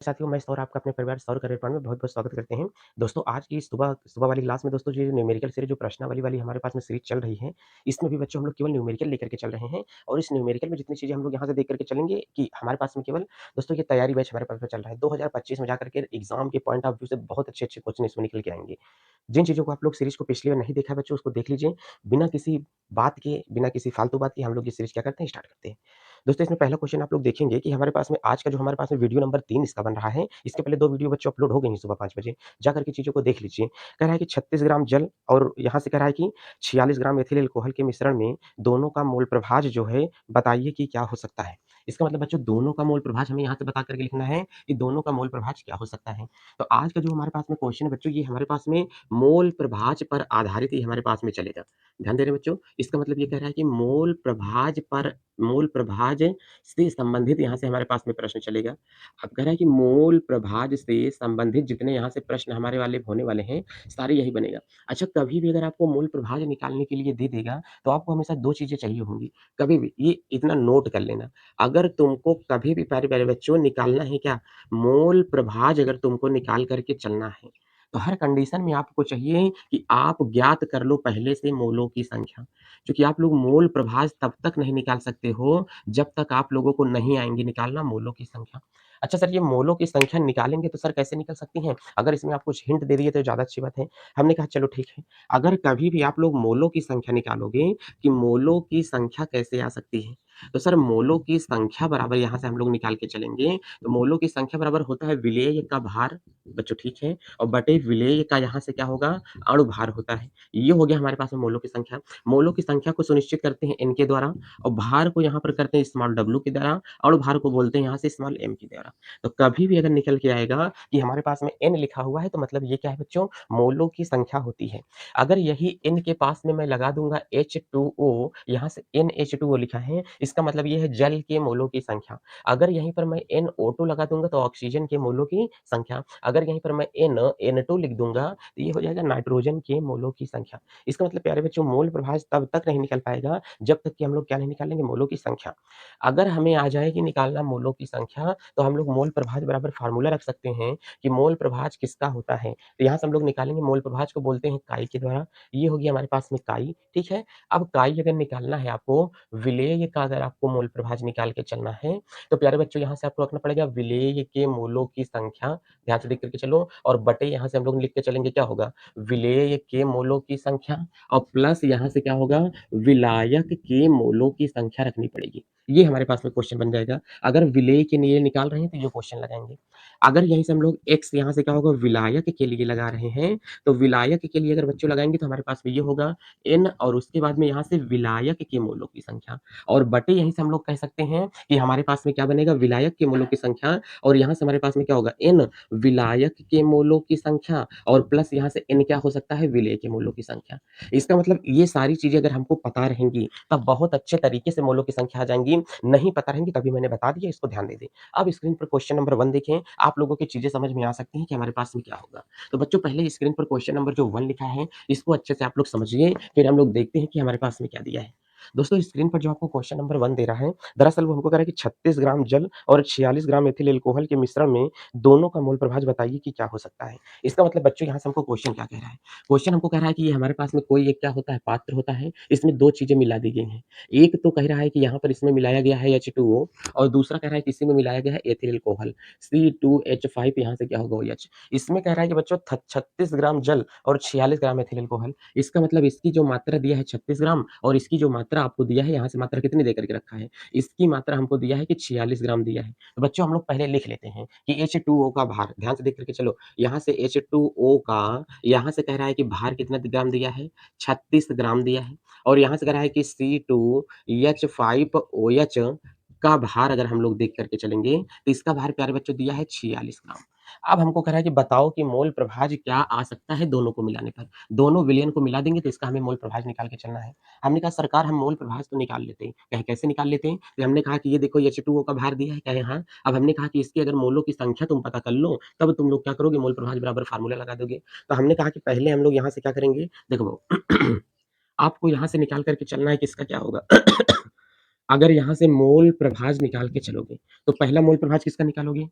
साथियों, मैं सौर आपका अपने परिवार सौर करियर पॉइंट में बहुत-बहुत स्वागत करते हैं। दोस्तों, आज की सुबह सुबह वाली क्लास में दोस्तों, ये न्यूमेरिकल सीरीज़ जो प्रश्नावली वाली हमारे पास में सीरीज़ चल रही है, इसमें भी बच्चों हम लोग केवल न्यूमेरिकल लेकर के चल रहे हैं और इस न्यूमेरिकल में जितनी चीज़ें हम लोग यहाँ से देख कर के चलेंगे कि हमारे पास में केवल दोस्तों ये तैयारी बैच हमारे पास में चल रहा है। 2025 में जाकर के एग्ज़ाम के पॉइंट ऑफ व्यू से बहुत अच्छे-अच्छे क्वेश्चन इसमें निकल के आएँगे। जिन चीज़ों को आप लोग सीरीज़ को पिछली बार नहीं देखा है बच्चों, उसको देख लीजिए। बिना किसी बात के, बिना किसी फालतू बात के हम लोग ये सीरीज़ क्या करते हैं, स्टार्ट करते हैं। दोस्तों, इसमें पहला क्वेश्चन आप लोग देखेंगे कि हमारे पास में आज का जो हमारे पास में वीडियो नंबर 3 इसका बन रहा है। इसके पहले 2 वीडियो बच्चों अपलोड हो गई हैं सुबह 5 बजे। जाकर के चीज़ों को देख लीजिए। कह रहा है कि 36 ग्राम जल और यहाँ से कह रहा है कि 46 ग्राम एथिल अल्कोहल के मिश्रण में दोनों का मोल प्रभाज जो है, बताइए कि क्या हो सकता है? इसका मतलब बच्चों, दोनों का मोल प्रभाज हमें यहाँ से बता कर के लिखना है कि दोनों का मोल प्रभाज क्या हो सकता है। तो आज का जो हमारे पास में क्वेश्चन है बच्चों, ये हमारे पास में मोल प्रभाज पर आधारित ये हमारे पास में चलेगा। ध्यान दे रहे हैं बच्चों? इसका मतलब ये कह रहा है कि मोल प्रभाज से संबंधित यहाँ से हमारे पास में प्रश्न चलेगा। अब कह रहा है कि मोल प्रभाज से संबंधित जितने यहाँ से प्रश्न हमारे वाले होने वाले हैं, सारे यही बनेगा। अच्छा, कभी भी अगर आपको मोल प्रभाज निकालने के लिए दे देगा, तो आपको हमेशा 2 चीज़ें चाहिए होंगी। कभी भी ये इतना नोट कर लेना, अगर तुमको कभी भी प्यारे-प्यारे बच्चों निकालना है क्या? मोल प्रभाज अगर तुमको निकाल कर के चलना है, तो हर कंडीशन में आपको चाहिए कि आप ज्ञात कर लो पहले से मोलों की संख्या। क्योंकि आप लोग मोल प्रभाज तब तक नहीं निकाल सकते हो, जब तक आप लोगों को नहीं आएँगी निकालना मोलों की संख्या। अच्छा सर, ये मोलों की संख्या निकालेंगे तो सर कैसे निकल सकती हैं? अगर इसमें आप कुछ हिंट दे दिए तो ज़्यादा अच्छी बात है। हमने कहा चलो ठीक है, अगर कभी भी आप लोग मोलों की संख्या निकालोगे कि मोलों की संख्या कैसे आ सकती है? तो सर मोलों की संख्या बराबर यहाँ से हम लोग निकाल के चलेंगे, तो मोलों की संख्या बराबर होता है विलेय का भार, बच्चों ठीक है? और बटे विलेय का यहाँ से क्या होगा? अणु भार होता है। ये हो गया हमारे पास में मोलों की संख्या। मोलों की संख्या को सुनिश्चित करते हैं n के द्वारा और भार को यहाँ पर करते हैं स्मॉल w के द्वारा और भार को बोलते हैं यहाँ से स्मॉल m के द्वारा। तो कभी भी अगर निकल के आएगा कि हमारे पास में n लिखा हुआ है, तो मतलब ये क्या है बच्चों? मोलों की संख्या होती है। अगर यही n के पास में मैं लगा दूँगा H2O, यहाँ से NH2O लिखा है, इसका मतलब ये है जल के मोलों की संख्या। अगर यहीं पर मैं NO2 लगा दूँगा तो ऑक्सीजन के मोलों की संख्या। अगर यहीं पर मैं N2 लिख दूँगा, तो ये हो जाएगा नाइट्रोजन के मोलों की संख्या। इसका मतलब प्यारे बच्चों, मोल प्रभाज तब तक नहीं निकल पाएगा जब तक कि हम लोग क्या नहीं निकालेंगे? मोलों की संख्या। अगर हमें आ जाए कि निकालना मोलों की संख्या, तो हम लोग मोल प्रभाज बराबर फार्मूला रख सकते हैं कि मोल प्रभाज किसका होता है। तो यहाँ से हम लोग निकालेंगे, मोल प्रभाज को बोलते हैं काई के द्वारा। ये हो गया हमारे पास में काई, ठीक है? अब काई अगर निकालना है आपको, विलेय का अगर आपको मोल प्रभाज निकाल के चलना है, तो प्यारे बच्चों यहाँ से आपको रखना पड़ेगा विलेय के मोलों की संख्या, ध्यान से देख कर के चलो, और बटे यहाँ से हम लोग लिख के चलेंगे क्या होगा? विलेय के मोलों की संख्या और प्लस यहाँ से क्या होगा? विलायक के मोलों की संख्या रखनी पड़ेगी। ये हमारे पास में क्वेश्चन बन जाएगा। अगर विलेय के लिए निकाल रहे हैं तो ये क्वेश्चन लगाएँगे। अगर यहीं से हम लोग x यहाँ से क्या होगा? विलायक के लिए लगा रहे हैं, तो विलायक के लिए अगर बच्चों लगाएँगे तो हमारे पास में ये होगा n और उसके बाद में यहाँ से विलायक के मोलों की संख्या और बटे यहीं से हम लोग कह सकते हैं कि हमारे पास में क्या बनेगा? विलायक के मोलों की संख्या और यहाँ से हमारे पास में क्या होगा? n विलायक के मोलों की संख्या और प्लस यहाँ से n क्या हो सकता है? विलेय के मोलों की संख्या। इसका मतलब ये सारी चीज़ें अगर हमको पता रहेंगी, तब बहुत अच्छे तरीके से मोलों की संख्या आ जाएँगी। नहीं पता रहेंगी तभी मैंने बता दिया, इसको ध्यान दे दें। अब स्क्रीन पर क्वेश्चन नंबर 1 देखें, आप लोगों की चीज़ें समझ में आ सकती हैं कि हमारे पास में क्या होगा। तो बच्चों, पहले स्क्रीन पर क्वेश्चन नंबर जो 1 लिखा है, इसको अच्छे से आप लोग समझिए, फिर हम लोग देखते हैं कि हमारे पास में क्या दिया है। दोस्तों, स्क्रीन पर जो आपको क्वेश्चन नंबर 1 दे रहा है, दरअसल वो हमको कह रहा है कि 36 ग्राम जल और 46 ग्राम एथिल अल्कोहल के मिश्रण में दोनों का मोल प्रभाज बताइए कि क्या हो सकता है। इसका मतलब बच्चों, यहाँ से हमको क्वेश्चन क्या कह रहा है? क्वेश्चन हमको कह रहा है कि ये हमारे पास में कोई एक क्या होता है? पात्र होता है, इसमें 2 चीज़ें मिला दी गई हैं। एक तो कह रहा है कि यहाँ पर इसमें मिलाया गया है H2O और दूसरा कह रहा है कि इसी में मिलाया गया है एथिल अल्कोहल, C2H5 यहाँ से क्या होगा? OH। इसमें कह रहा है कि बच्चों 36 ग्राम जल और 46 ग्राम एथिल अल्कोहल। इसका मतलब इसकी जो मात्रा दिया है 36 ग्राम और इसकी जो मात्रा आपको दिया है, यहाँ से मात्रा कितनी दे करके रखा है? इसकी मात्रा हमको दिया है कि 46 ग्राम दिया है। तो बच्चों, हम लोग पहले लिख लेते हैं कि H2O का भार, ध्यान से देख करके चलो, यहाँ से H2O का यहाँ से कह रहा है कि भार कितना ग्राम दिया है? 36 ग्राम दिया है और यहाँ से कह रहा है कि C2H5OH का भार अगर हम लोग देख करके चलेंगे, तो इसका भार प्यारे बच्चों दिया है 46 ग्राम। अब हमको कह रहा है कि बताओ कि मोल प्रभाज क्या आ सकता है दोनों को मिलाने पर? दोनों विलयन को मिला देंगे तो इसका हमें मोल प्रभाज निकाल के चलना है। हमने कहा सरकार हम मोल प्रभाज तो निकाल लेते हैं। कहे कैसे निकाल लेते हैं? तो हमने कहा कि ये देखो H2O का भार दिया है, कहे हाँ। अब हमने कहा कि इसकी अगर मोलों की संख्या तुम पता कर लो, तब तुम लोग क्या करोगे? मोल प्रभाज बराबर फार्मूला लगा दोगे। तो हमने कहा कि पहले हम लोग यहाँ से क्या करेंगे? देखो आपको यहाँ से निकाल करके चलना है कि इसका क्या होगा? अगर यहाँ से मोल प्रभाज निकाल के चलोगे, तो पहला मोल प्रभाज किसका निकालोगे?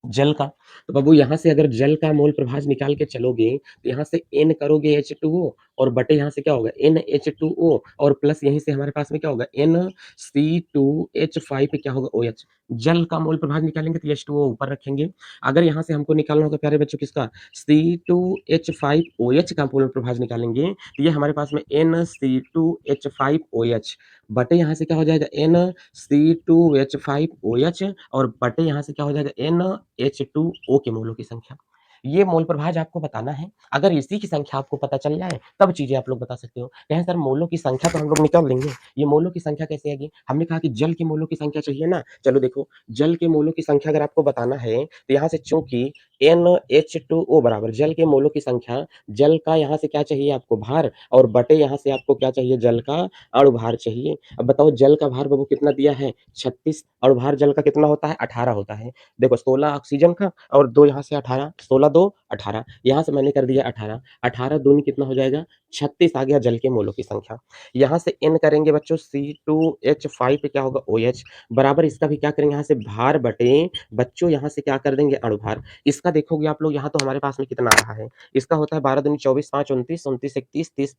जल का। तो बाबू यहाँ से अगर जल का मोल प्रभाज निकाल के चलोगे, तो यहाँ से N करोगे H2O और बटे यहाँ से क्या होगा NH2O और प्लस यहीं से हमारे पास में क्या होगा NC2H5 पे क्या होगा OH। जल का मोल प्रभाज निकालेंगे तो H2O ऊपर रखेंगे। अगर यहाँ से हमको निकालना होगा प्यारे बच्चों किसका C2H5OH का मोल प्रभाज निकालेंगे, तो ये हमारे पास में NC2H5OH बटे यहाँ से क्या हो जाएगा NC2H5OH और बटे यहाँ से क्या हो जाएगा NH2O के मोलों की संख्या। ये मोल प्रभाज आपको बताना है। अगर इसी की संख्या आपको पता चल जाए, तब चीज़ें आप लोग बता सकते हो। कहें सर मोलों की संख्या तो हम लोग निकाल लेंगे, ये मोलों की संख्या कैसे आएगी? हमने कहा कि जल के मोलों की संख्या चाहिए ना, चलो देखो, जल के मोलों की संख्या अगर आपको बताना है, तो यहाँ से चूँकि NH2O बराबर जल के मोलों की संख्या, जल का यहाँ से क्या चाहिए आपको भार और बटे यहाँ से आपको क्या चाहिए जल का अणुभार चाहिए। अब बताओ जल का भार बाबू कितना दिया है 36 और भार जल का कितना होता है 18 होता है। देखो 16 ऑक्सीजन का और 2 यहाँ से 18, 16 2 18, यहाँ से मैंने कर दिया 18, 18 दूनी कितना हो जाएगा 36 आ गया जल के मोलों की संख्या। यहाँ से N करेंगे बच्चों C2H5 पे क्या होगा OH बराबर इसका भी क्या करेंगे यहाँ से भार बटे बच्चों यहाँ से क्या कर देंगे अणुभार। इसका देखोगे आप लोग यहाँ तो हमारे पास में कितना आ रहा है, इसका होता है 12 दूनी 24, 5 29, 29 31, 30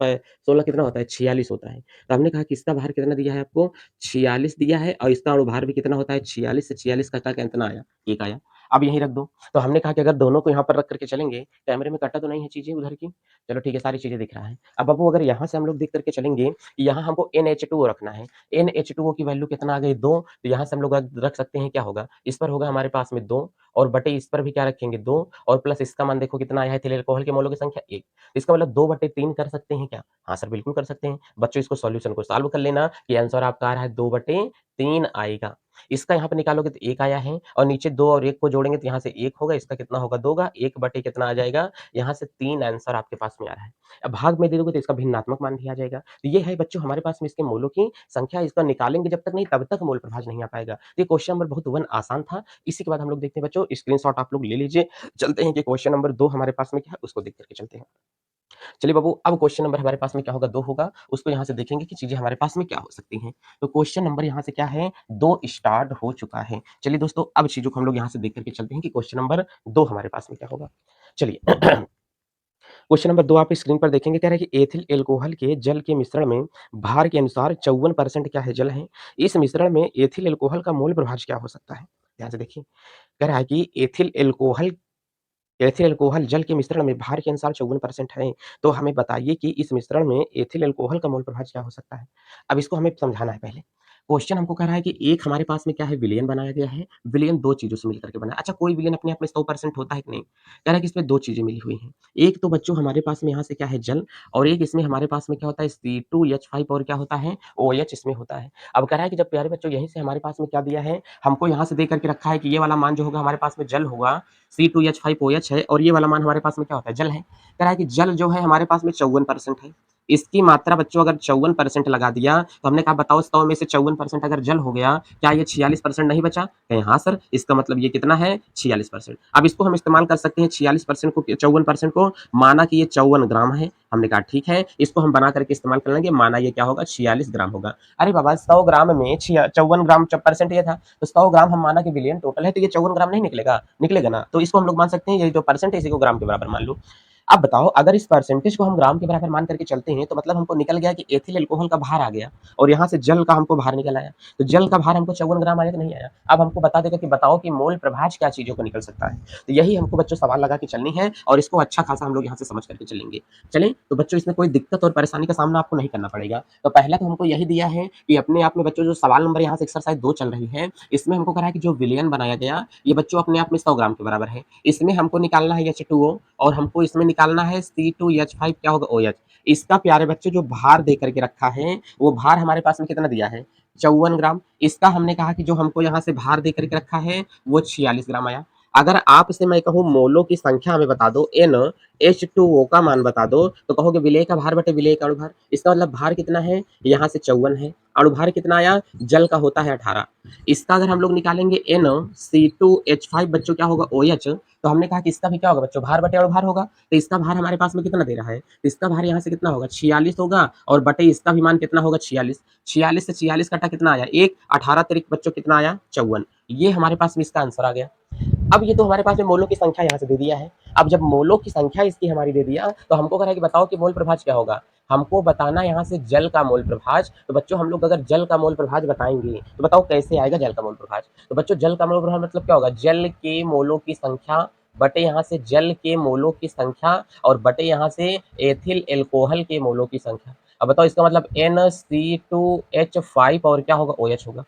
16 कितना होता है 46 होता है। तो हमने कहा कि इसका भार कितना दिया है आपको 46 दिया है और इसका अणुभार भी कितना होता है 46 से 46 कटा के कितना आया 1 आया। अब यहीं रख दो। तो हमने कहा कि अगर दोनों को यहाँ पर रख करके चलेंगे, कैमरे में कटा तो नहीं है चीज़ें उधर की? चलो ठीक है, सारी चीज़ें दिख रहा है। अब बाबू अगर यहाँ से हम लोग देख करके चलेंगे, यहाँ हमको NH2O रखना है। NH2O की वैल्यू कितना आ गई 2, तो यहाँ से हम लोग रख सकते हैं क्या होगा, इस पर होगा हमारे पास में 2 और बटे इस पर भी क्या रखेंगे 2 और प्लस इसका मान देखो कितना आया है एथिल अल्कोहल के मोलों की संख्या 1। इसका मतलब 2/3 कर सकते हैं क्या? हाँ सर, बिल्कुल कर सकते हैं। बच्चों इसको सॉल्यूशन को सॉल्व कर लेना कि आंसर आपका आ रहा है 2/3 आएगा। इसका यहाँ पे निकालोगे तो 1 आया है और नीचे 2 और 1 को जोड़ेंगे तो यहाँ से 1 होगा, इसका कितना होगा 2 होगा, 1 बटे कितना आ जाएगा, यहाँ से 3 आंसर आपके पास में आ रहा है। अब भाग में दे दोगे तो इसका भिन्नात्मक मान भी आ जाएगा। तो ये है बच्चों हमारे पास में इसके मोलों की संख्या, इसका निकालेंगे जब तक नहीं तब तक मोल प्रभाज नहीं आ पाएगा। तो ये क्वेश्चन नंबर बहुत 1 आसान था। इसी के बाद हम लोग देखते हैं बच्चों, स्क्रीनशॉट आप लोग ले लीजिए। चलते हैं कि क्वेश्चन नंबर 2 हमारे पास में क्या है उसको देख करके चलते हैं। चलिए बाबू, अब क्वेश्चन नंबर हमारे पास में क्या होगा 2 होगा, उसको यहाँ से देखेंगे कि चीज़ें हमारे पास में क्या हो सकती हैं। तो क्वेश्चन नंबर यहाँ से क्या है 2 स्टार्ट हो चुका है। चलिए दोस्तों, अब चीज़ों को हम लोग यहाँ से देख करके चलते हैं कि क्वेश्चन नंबर 2 हमारे पास में क्या होगा। चलिए क्वेश्चन नंबर 2 आप स्क्रीन पर देखेंगे, कह रहा है कि एथिल एल्कोहल के जल के मिश्रण में भार के अनुसार 54% क्या है जल है। इस मिश्रण में एथिल एल्कोहल का मोल प्रभाज क्या हो सकता है? ध्यान से देखिए, कह रहा है कि एथिल अल्कोहल जल के मिश्रण में भार के अनुसार 54% है। तो हमें बताइए कि इस मिश्रण में एथिल अल्कोहल का मोल प्रभाज क्या हो सकता है? अब इसको हमें समझाना है पहले। क्वेश्चन हमको कह रहा है कि एक हमारे पास में क्या है विलयन बनाया गया है। विलयन 2 चीज़ों से मिलकर के बना है। अच्छा, कोई विलयन अपने आप में 100% होता है कि नहीं? कह रहा है कि इसमें 2 चीज़ें मिली हुई हैं। एक तो बच्चों हमारे पास में यहाँ से क्या है जल और एक इसमें हमारे पास में क्या होता है C2H5 और क्या होता है OH इसमें होता है। अब कह रहा है कि जब प्यारे बच्चों यहीं से हमारे पास में क्या दिया है, हमको यहाँ से दे करके रखा है कि ये वाला मान जो होगा हमारे पास में जल होगा C2H5OH है और ये वाला मान हमारे पास में क्या होता है जल है। कह रहा है कि जल जो है हमारे पास में 54% है। इसकी मात्रा बच्चों अगर 54% लगा दिया तो हमने कहा बताओ 100 में से 54% अगर जल हो गया, क्या ये 46% नहीं बचा? कहें हाँ सर, इसका मतलब ये कितना है 46%। अब इसको हम इस्तेमाल कर सकते हैं 46% को 54% को, माना कि ये 54 ग्राम है। हमने कहा ठीक है, इसको हम बना करके इस्तेमाल कर लेंगे, माना ये क्या होगा 46 ग्राम होगा। अरे बाबा 100 ग्राम में 54 ग्राम परसेंट ये था, तो 100 ग्राम हम माना कि बिलियन टोटल है, तो ये 54 ग्राम नहीं निकलेगा? निकलेगा ना? तो इसको हम लोग मान सकते हैं ये जो परसेंट है इसी को ग्राम के बराबर मान लो। अब बताओ अगर इस परसेंटेज को हम ग्राम के बराबर मान करके चलते हैं तो मतलब हमको निकल गया कि एथिल अल्कोहल का भार आ गया और यहाँ से जल का हमको भार निकल आया। तो जल का भार हमको 54 ग्राम आया कि नहीं आया? अब हमको बता देगा कि बताओ कि मोल प्रभाज क्या चीज़ों को निकल सकता है। तो यही हमको बच्चों सवाल लगा के चलनी है और इसको अच्छा खासा हम लोग यहाँ से समझ करके चलेंगे। चलें, तो बच्चों इसमें कोई दिक्कत और परेशानी का सामना आपको नहीं करना पड़ेगा। तो पहला तो हमको यही दिया है कि अपने आप में बच्चों जो सवाल नंबर यहाँ से एक्सरसाइज 2 चल रही है, इसमें हमको कहा है कि जो विलयन बनाया गया ये बच्चों अपने आप में 100 ग्राम के बराबर है। इसमें हमको निकालना है H2O और हमको इसमें निकालना है C2H5 क्या होगा OH। इसका प्यारे बच्चे जो भार दे करके रखा है वो भार हमारे पास में कितना दिया है 54 ग्राम। इसका हमने कहा कि जो हमको यहाँ से भार दे करके रखा है वो 46 ग्राम आया। अगर आपसे मैं कहूँ मोलों की संख्या हमें बता दो NH2O का मान बता दो, तो कहोगे विलेय का भार बटे विलेय का अणुभार। इसका मतलब भार कितना है यहाँ से 54 है, अणुभार कितना आया जल का होता है 18। इसका अगर हम लोग निकालेंगे NC2H5 बच्चों क्या होगा OH, तो हमने कहा कि इसका भी क्या होगा बच्चों भार बटे अणुभार होगा। तो इसका भार हमारे पास में कितना दे रहा है, तो इसका भार यहाँ से कितना होगा 46 होगा और बटे इसका भी मान कितना होगा 46। 46 से 46 कटा कितना आया 1, 18 तरीक बच्चों कितना आया 54। ये हमारे पास में इसका आंसर आ गया। अब ये तो हमारे पास में मोलों की संख्या यहाँ से दे दिया है। अब जब मोलों की संख्या इसकी हमारी दे दिया, तो हमको कह रहा है कि बताओ कि मोल प्रभाज क्या होगा? हमको बताना यहाँ से जल का मोल प्रभाज। तो बच्चों हम लोग अगर जल का मोल प्रभाज बताएँगे, तो बताओ कैसे आएगा जल का मोल प्रभाज? तो बच्चों जल का मोल प्रभाज मतलब क्या होगा? जल के मोलों की संख्या बटे यहाँ से जल के मोलों की संख्या और बटे यहाँ से एथिल एल्कोहल के मोलों की संख्या। अब बताओ इसका मतलब NC2H5 और क्या होगा? OH होगा।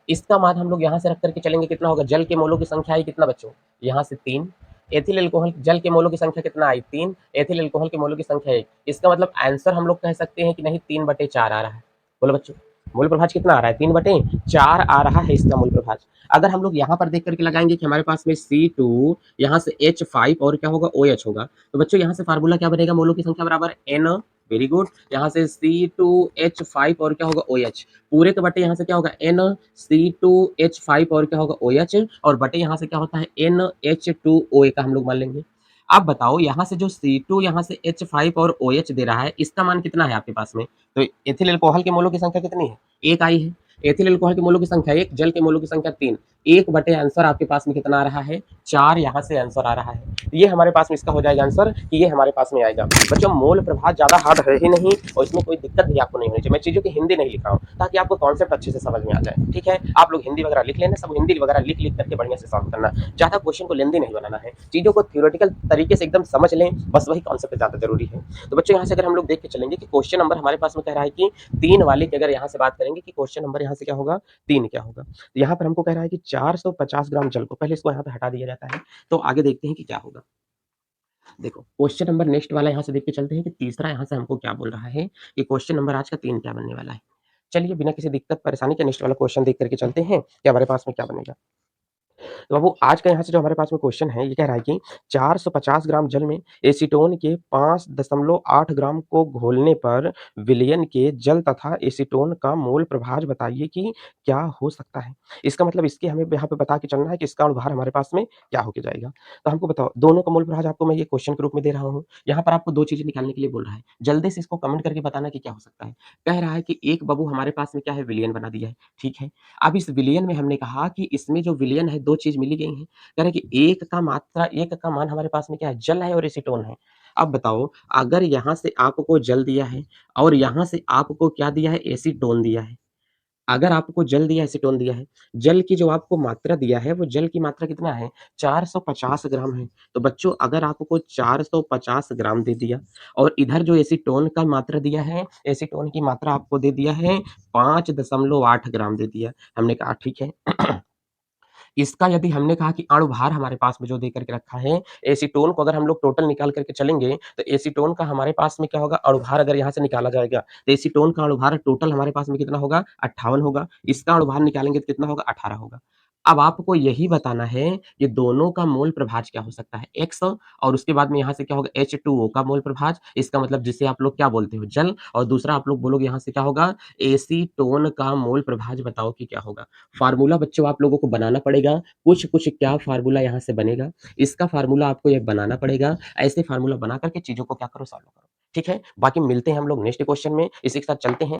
इसका मान हम लोग यहाँ से रख करके चलेंगे कितना होगा? जल के मोलों की संख्या आई कितना बच्चों? यहाँ से 3। एथिल अल्कोहल जल के मोलों की संख्या कितना आई? 3। एथिल अल्कोहल के मोलों की संख्या 1। इसका मतलब आंसर हम लोग कह सकते हैं कि नहीं 3/4 आ रहा है। बोलो बच्चों, मूल प्रभाज कितना आ रहा है? 3/4 आ रहा है इसका मूल प्रभाज। अगर हम लोग यहाँ पर देख करके लगाएंगे कि हमारे पास में C2 यहाँ से H5 और क्या होगा? OH होगा। तो बच्चों यहाँ से फार्मूला क्या बनेगा? मोलों की संख्या बराबर N, वेरी गुड। यहाँ से C2H5 और क्या होगा? OH। पूरे के बटे यहाँ से क्या होगा? NC2H5 और क्या होगा? OH और बटे यहाँ से क्या होता है? NH2OA का हम लोग मान लेंगे। अब बताओ यहाँ से जो C2 यहाँ से H5 और OH दे रहा है, इसका मान कितना है आपके पास में? तो एथिल अल्कोहल के मोलों की संख्या कितनी है? 1 आई है। एथिल अल्कोहल के मोलों की संख्या 1, जल के मोलों की संख्या 3। 1 बटे आंसर आपके पास में कितना आ रहा है? 4 यहाँ से आंसर आ रहा है। ये हमारे पास में इसका हो जाएगा आंसर कि ये हमारे पास में आएगा। बच्चों मोल प्रभाज ज़्यादा हार्ड है ही नहीं और इसमें कोई दिक्कत भी आपको नहीं होनी चाहिए। मैं चीज़ों की हिंदी नहीं लिख रहा हूँ ताकि आपको कॉन्सेप्ट अच्छे से समझ में आ जाए। ठीक है? आप लोग हिंदी वगैरह लिख लेना, सब हिंदी वगैरह लिख करके बढ़िया से सॉल्व करना। ज़्यादा क्वेश्चन को लेंदी नहीं बनाना है। चीज़ों को थ्योरेटिकल तरीके से एकदम समझ लें, बस वही कॉन्सेप्ट ज़्यादा जरूरी है। तो बच्चों यहाँ से अगर हम लोग देख के चलेंगे कि क्वेश्चन नंबर हमारे पास में कह रहा है कि 3 वाले की अगर यहाँ से बात करेंगे कि क्वेश्चन नंबर यहाँ से क्या होगा? 3 क्या होगा? तो यहाँ पर हमको कह रहा है कि 450 ग्राम जल को पहले इसको यहाँ पे हटा दिया जाता है। तो आगे देखते हैं कि क्या होगा। देखो क्वेश्चन नंबर नेक्स्ट वाला यहाँ से देख के चलते हैं कि तीसरा यहाँ से हमको क्या बोल रहा है कि क्वेश्चन नंबर आज का 3 क्या बनने वाला है। चलिए बिना किसी दिक्कत परेशानी के नेक्स्ट वाला क्वेश्चन देख करके चलते हैं कि हमारे पास में क्या बनेगा। तो बाबू आज का यहाँ से जो हमारे पास में क्वेश्चन है ये कह रहा है कि 450 ग्राम जल में एसीटोन के 5.8 ग्राम को घोलने पर विलयन के जल तथा एसीटोन का मोल प्रभाज बताइए कि क्या हो सकता है। इसका मतलब इसके हमें यहाँ पे बता के चलना है कि इसका अनुभार हमारे पास में क्या होके जाएगा। तो हमको बताओ दोनों का मोल प्रभाज आपको मैं ये क्वेश्चन के रूप में दे रहा हूँ। यहाँ पर आपको 2 चीज़ें निकालने के लिए बोल रहा है। जल्दी से इसको कमेंट करके बताना कि क्या हो सकता है। कह रहा है कि एक बाबू हमारे पास में क्या है? विलयन बना दिया है, ठीक है। अब इस विलयन में हमने कहा कि इसमें जो विलयन है 2 चीज़ मिली गई हैं। कह रहा है कि एक का मान हमारे पास में क्या है? जल है और एसीटोन है। अब बताओ अगर यहाँ से आपको जल दिया है और यहाँ से आपको क्या दिया है? एसीटोन दिया है। अगर आपको जल दिया, एसीटोन दिया है, जल की जो आपको मात्रा दिया है वो जल की मात्रा कितना है? 450 ग्राम है। तो बच्चों अगर आपको 450 ग्राम दे दिया और इधर जो एसीटोन का मात्रा दिया है, एसीटोन की मात्रा आपको दे दिया है 5.8 ग्राम दे दिया। हमने कहा ठीक है। इसका यदि हमने कहा कि अणुभार हमारे पास में जो दे करके रखा है, एसीटोन को अगर हम लोग टोटल निकाल करके चलेंगे, तो एसीटोन का हमारे पास में क्या होगा? अणुभार अगर यहाँ से निकाला जाएगा, तो एसीटोन का अणुभार टोटल हमारे पास में कितना होगा? 58 होगा। इसका अणुभार निकालेंगे तो कितना होगा? 18 होगा। अब आपको यही बताना है, ये दोनों का मोल प्रभाज क्या हो सकता है? X और उसके बाद में यहाँ से क्या होगा? H2O का मोल प्रभाज, इसका मतलब जिसे आप लोग क्या बोलते हो? जल और दूसरा आप लोग बोलोगे यहाँ से क्या होगा? एसीटोन का मोल प्रभाज बताओ कि क्या होगा? फार्मूला बच्चों आप लोगों को बनाना पड़ेगा। कुछ-कुछ क्या फार्मूला यहाँ से बनेगा, इसका फार्मूला आपको ये बनाना पड़ेगा। ऐसे फार्मूला बना करके चीज़ों को क्या करो? सॉल्व करो। ठीक है? बाकी मिलते हैं हम लोग नेक्स्ट क्वेश्चन में। इसी के साथ चलते हैं।